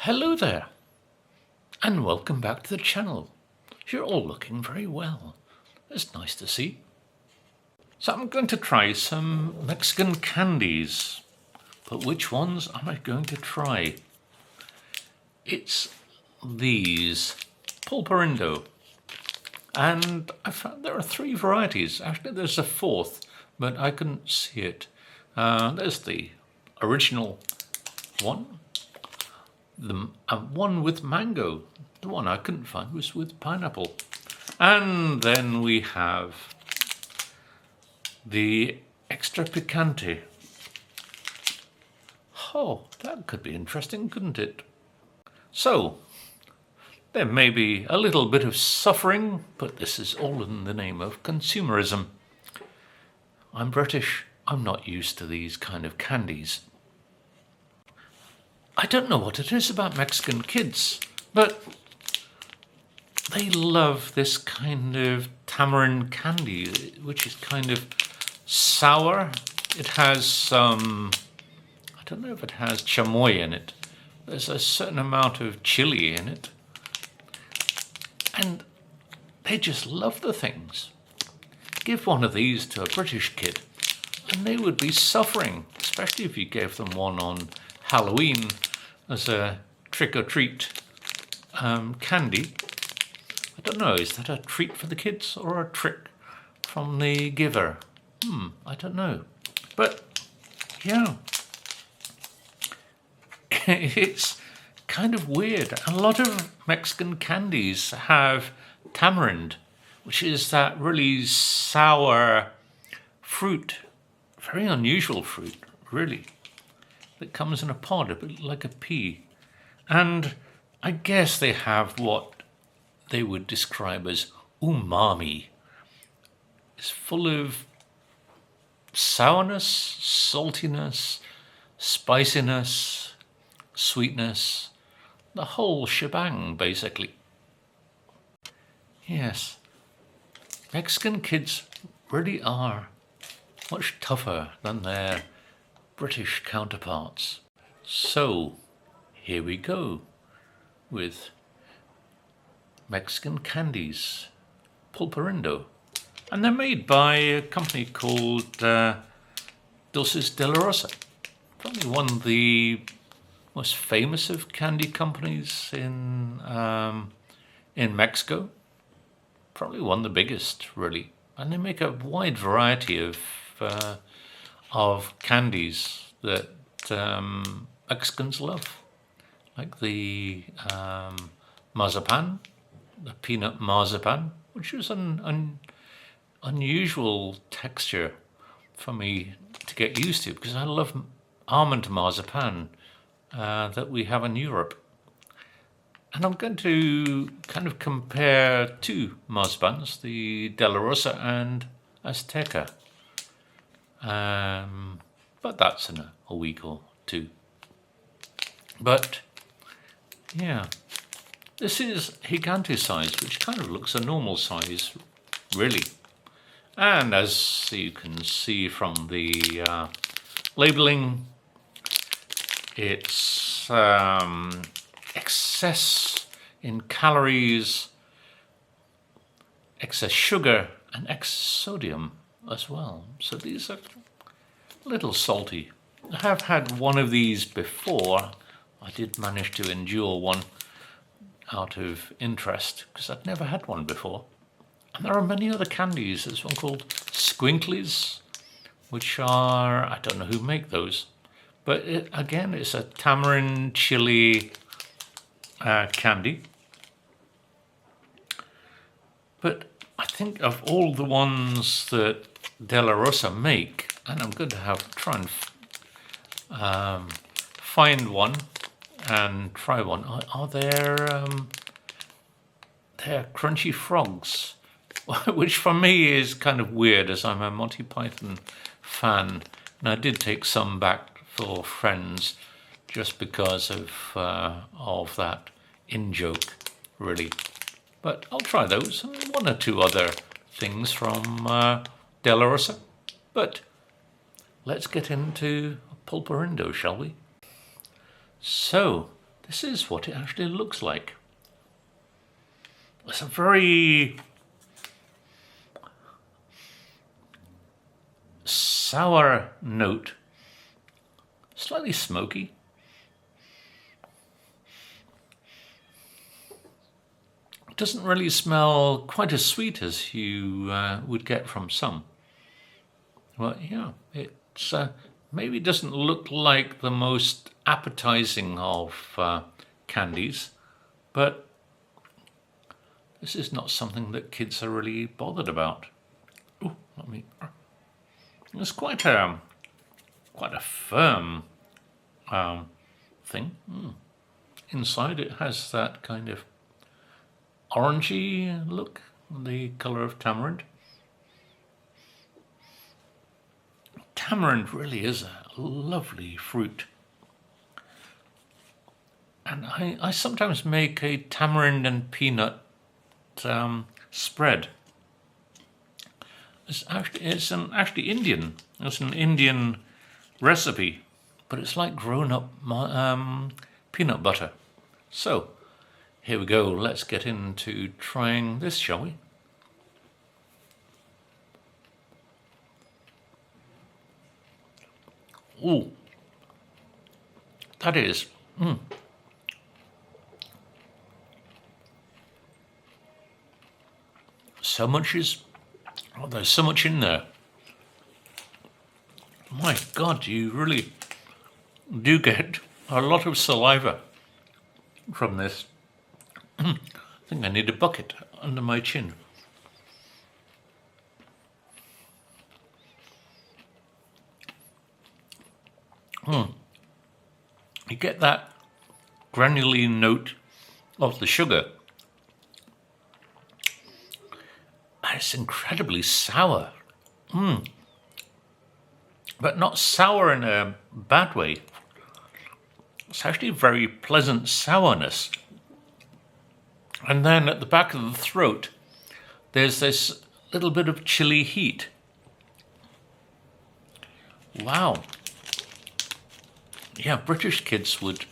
Hello there, and welcome back to the channel. You're all looking very well. It's nice to see. So I'm going to try some Mexican candies, but which ones am I going to try? It's these, Pulparindo, and I found there are 3 varieties. Actually, there's a 4th, but I couldn't see it. There's the original one. The one with mango. The one I couldn't find was with pineapple. And then we have the extra picante. Oh, that could be interesting, couldn't it? So, there may be a little bit of suffering, but this is all in the name of consumerism. I'm British. I'm not used to these kind of candies. I don't know what it is about Mexican kids, but they love this kind of tamarind candy, which is kind of sour. It has some, I don't know if it has chamoy in it. There's a certain amount of chili in it. And they just love the things. Give one of these to a British kid, and they would be suffering, especially if you gave them one on Halloween as a trick-or-treat candy. I don't know, is that a treat for the kids or a trick from the giver? I don't know. But, yeah, it's kind of weird. A lot of Mexican candies have tamarind, which is that really sour fruit, very unusual fruit, really, that comes in a pod, a bit like a pea. And I guess they have what they would describe as umami. It's full of sourness, saltiness, spiciness, sweetness, the whole shebang, basically. Yes, Mexican kids really are much tougher than their British counterparts. So, here we go with Mexican candies, Pulparindo. And they're made by a company called Dulces de la Rosa. Probably one of the most famous of candy companies in Mexico. Probably one of the biggest, really. And they make a wide variety of candies that Mexicans love, like the marzipan, the peanut marzipan, which is an unusual texture for me to get used to, because I love almond marzipan that we have in Europe. And I'm going to kind of compare 2 marzipans, the De La Rosa and Azteca. But that's in a week or 2. But, yeah, this is gigante size, which kind of looks a normal size, really. And as you can see from the labeling, it's excess in calories, excess sugar, and excess sodium as well. So these are a little salty. I have had one of these before. I did manage to endure one out of interest, because I'd never had one before. And there are many other candies. There's one called Squinklies, which are, I don't know who make those, but again, it's a tamarind chili candy. But I think of all the ones that De La Rosa make, and I'm going to try and find one and try one. Are there they're crunchy frogs, which for me is kind of weird, as I'm a Monty Python fan, and I did take some back for friends just because of that in-joke, really. But I'll try those, and 1 or 2 other things from De La Rosa. But let's get into Pulparindo, shall we? So, this is what it actually looks like. It's a very sour note, slightly smoky. It doesn't really smell quite as sweet as you would get from some. Well, yeah, it's maybe doesn't look like the most appetizing of candies, but this is not something that kids are really bothered about. Ooh, it's quite a firm thing. Inside it has that kind of orangey look, the color of tamarind. Tamarind really is a lovely fruit. And I sometimes make a tamarind and peanut spread. It's actually Indian. It's an Indian recipe, but it's like grown up peanut butter. So here we go. Let's get into trying this, shall we? Ooh, that is. There's so much in there. My God, you really do get a lot of saliva from this. I think I need a bucket under my chin. You get that granular note of the sugar. It's incredibly sour. But not sour in a bad way. It's actually very pleasant sourness. And then at the back of the throat, there's this little bit of chilly heat. Wow. Yeah, British kids would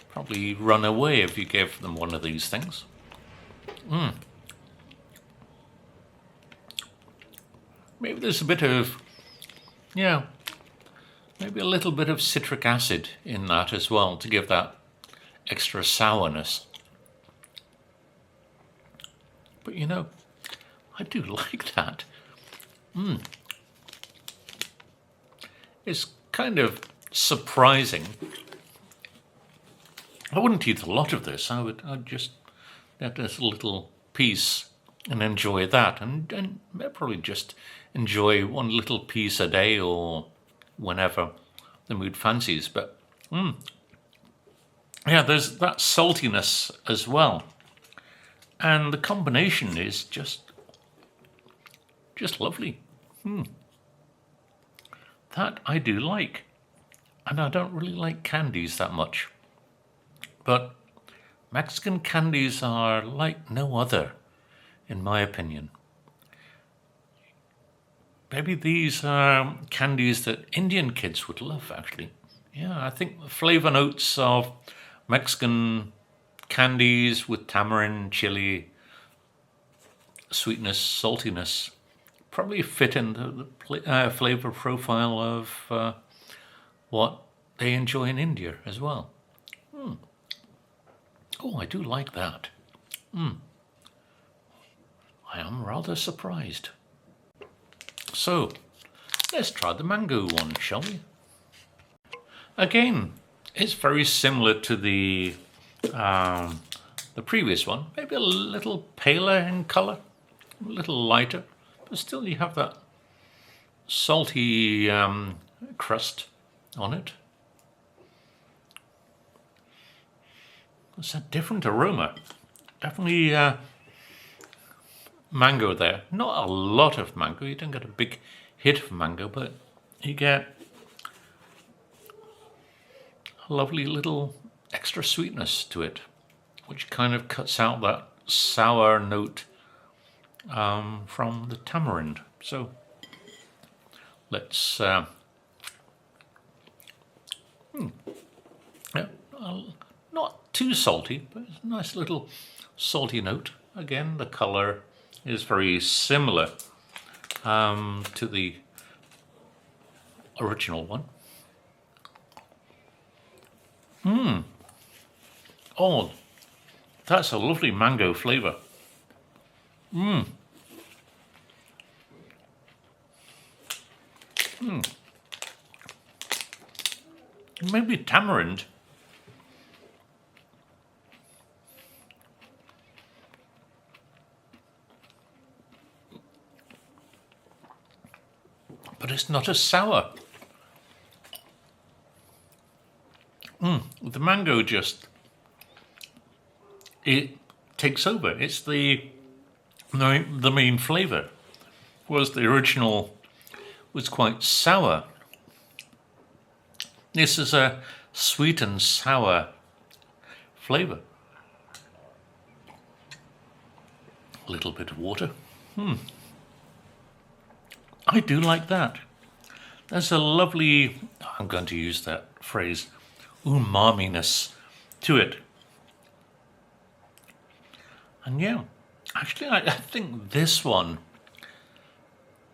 probably run away if you gave them one of these things. Maybe there's a bit of, maybe a little bit of citric acid in that as well to give that extra sourness. But I do like that. It's kind of surprising. I wouldn't eat a lot of this. I'd just have this little piece and enjoy that, and probably just enjoy one little piece a day or whenever the mood fancies. But yeah, there's that saltiness as well, and the combination is just lovely. That I do like, and I don't really like candies that much, but Mexican candies are like no other, in my opinion. Maybe these are candies that Indian kids would love, actually. Yeah, I think the flavor notes of Mexican candies with tamarind, chili, sweetness, saltiness probably fit in the flavor profile of what they enjoy in India as well. Oh, I do like that. I am rather surprised. So, let's try the mango one, shall we? Again, it's very similar to the previous one. Maybe a little paler in colour, a little lighter, but still you have that salty crust on it. It's a different aroma. Definitely mango there. Not a lot of mango. You don't get a big hit of mango, but you get a lovely little extra sweetness to it, which kind of cuts out that sour note from the tamarind. So let's Not too salty, but it's a nice little salty note. Again, the colour is very similar to the original one. Oh, that's a lovely mango flavour. Maybe tamarind. But it's not as sour. The mango just, it takes over. It's the main flavour, whereas the original was quite sour. This is a sweet and sour flavour. A little bit of water. I do like that. There's a lovely, I'm going to use that phrase, umami-ness to it. And yeah, actually I think this one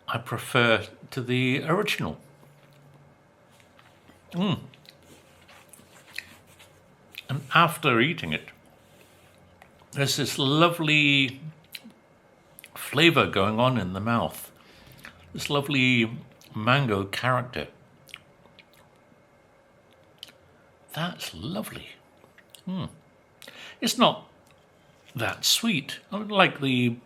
I prefer to the original. And after eating it, there's this lovely flavour going on in the mouth. This lovely mango character. That's lovely. It's not that sweet. Like the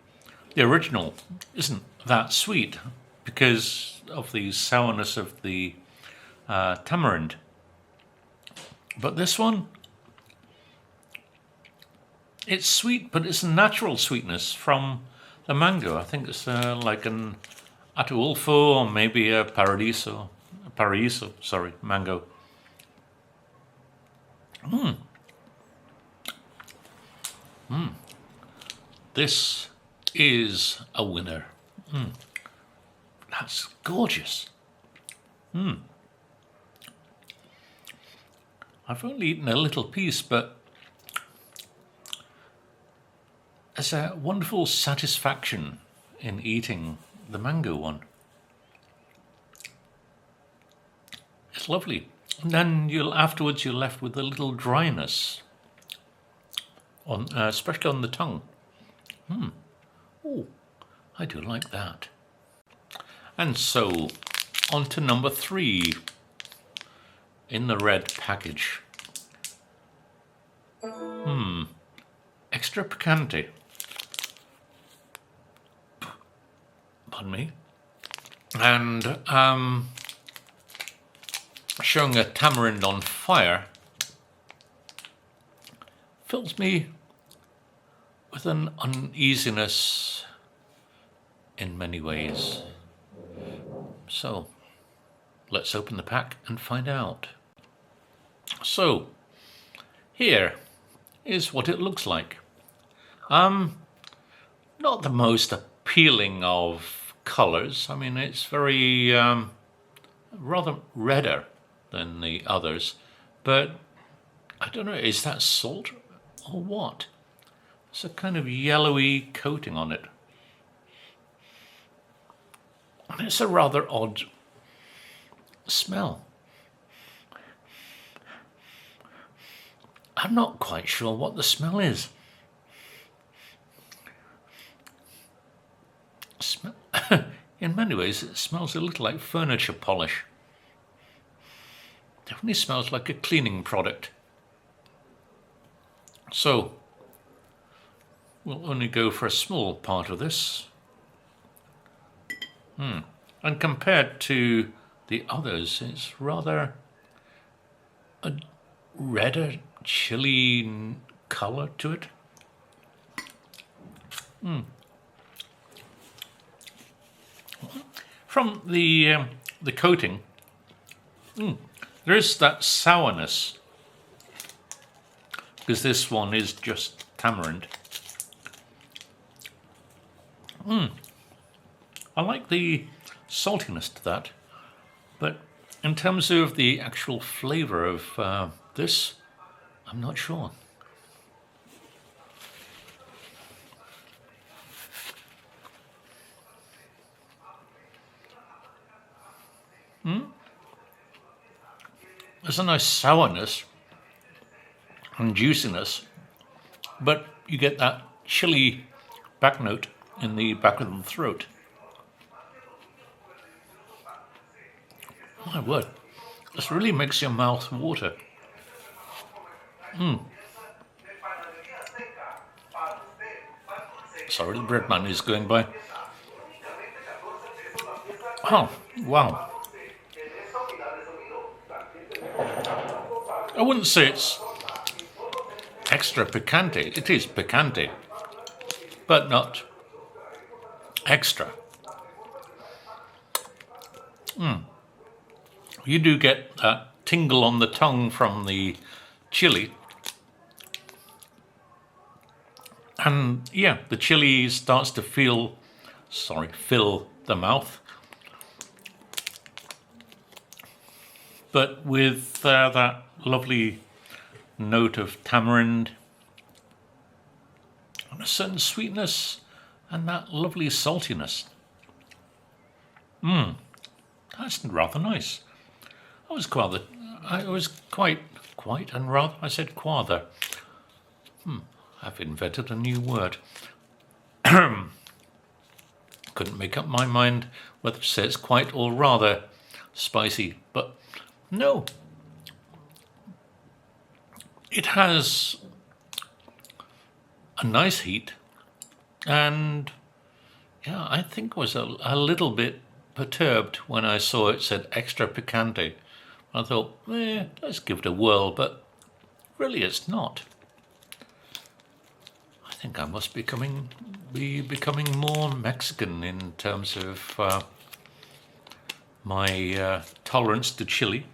original isn't that sweet because of the sourness of the tamarind. But this one, it's sweet, but it's a natural sweetness from the mango. I think it's like an Ataulfo or maybe a Paraíso, mango. This is a winner. That's gorgeous. I've only eaten a little piece, but there's a wonderful satisfaction in eating the mango one. It's lovely. And then afterwards you're left with a little dryness, especially on the tongue. Oh, I do like that. And so, on to number 3 in the red package. Extra picante. Pardon me. And showing a tamarind on fire fills me with an uneasiness in many ways. So, let's open the pack and find out. So, here is what it looks like. Not the most appealing of colours. I mean, it's very rather redder than the others, but I don't know, is that salt or what? It's a kind of yellowy coating on it. And it's a rather odd smell. I'm not quite sure what the smell is. In many ways, it smells a little like furniture polish. Definitely smells like a cleaning product. So, we'll only go for a small part of this. And compared to the others, it's rather a redder, chilly colour to it. From the coating, there is that sourness, because this one is just tamarind. I like the saltiness to that, but in terms of the actual flavour of this, I'm not sure. There's a nice sourness and juiciness, but you get that chili back note in the back of the throat. My word, this really makes your mouth water. Sorry, the bread man is going by. Oh, wow. I wouldn't say it's extra picante. It is picante, but not extra. You do get that tingle on the tongue from the chili. And yeah, the chili starts to fill the mouth. But with that lovely note of tamarind, and a certain sweetness, and that lovely saltiness. That's rather nice. I was quite, and rather, I said quather. I've invented a new word. Couldn't make up my mind whether to say it's quite or rather spicy, but no. It has a nice heat, and yeah, I think was a little bit perturbed when I saw it said extra picante. I thought, let's give it a whirl, but really it's not. I think I must be becoming more Mexican in terms of my tolerance to chili.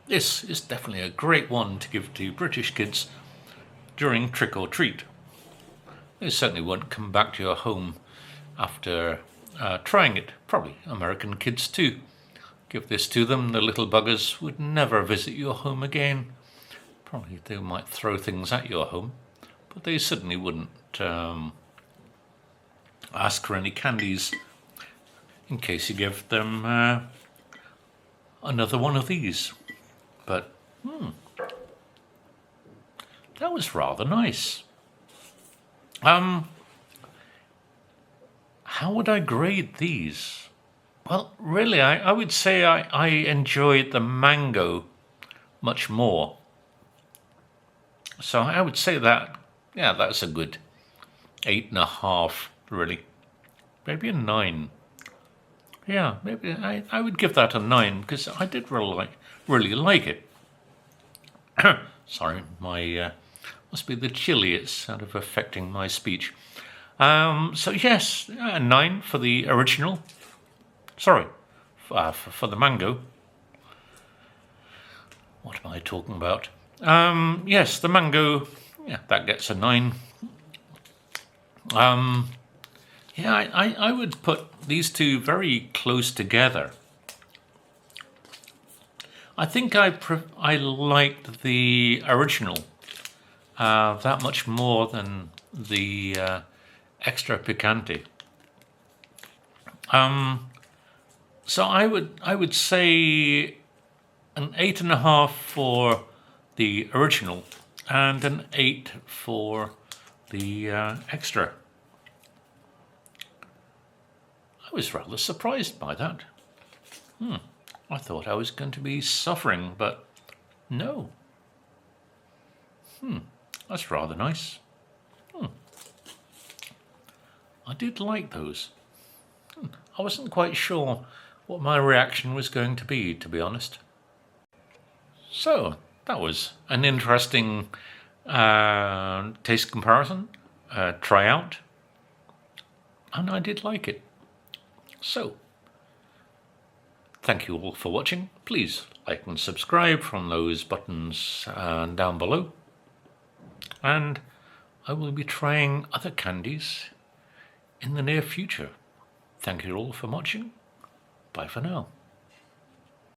This is definitely a great one to give to British kids during trick or treat. They certainly won't come back to your home after trying it. Probably American kids too. Give this to them, the little buggers would never visit your home again. Probably they might throw things at your home, but they certainly wouldn't ask for any candies in case you give them another one of these. But that was rather nice. How would I grade these? Well, really, I would say I enjoyed the mango much more. So I would say that, yeah, that's a good 8.5, really. Maybe a 9. Yeah, maybe I would give that a 9 because I did really like it. Sorry, my must be the chili. It's sort of affecting my speech. So yes, a 9 for the original. Sorry, for the mango. What am I talking about? Yes, the mango. Yeah, that gets a 9. Yeah, I would put these two very close together. I think I liked the original that much more than the extra picante. So I would say an 8.5 for the original and an 8 for the extra. I was rather surprised by that. I thought I was going to be suffering, but no. That's rather nice. I did like those. I wasn't quite sure what my reaction was going to be honest. So, that was an interesting taste comparison, try out, and I did like it. So, thank you all for watching. Please like and subscribe from those buttons down below. And I will be trying other candies in the near future. Thank you all for watching. Bye for now.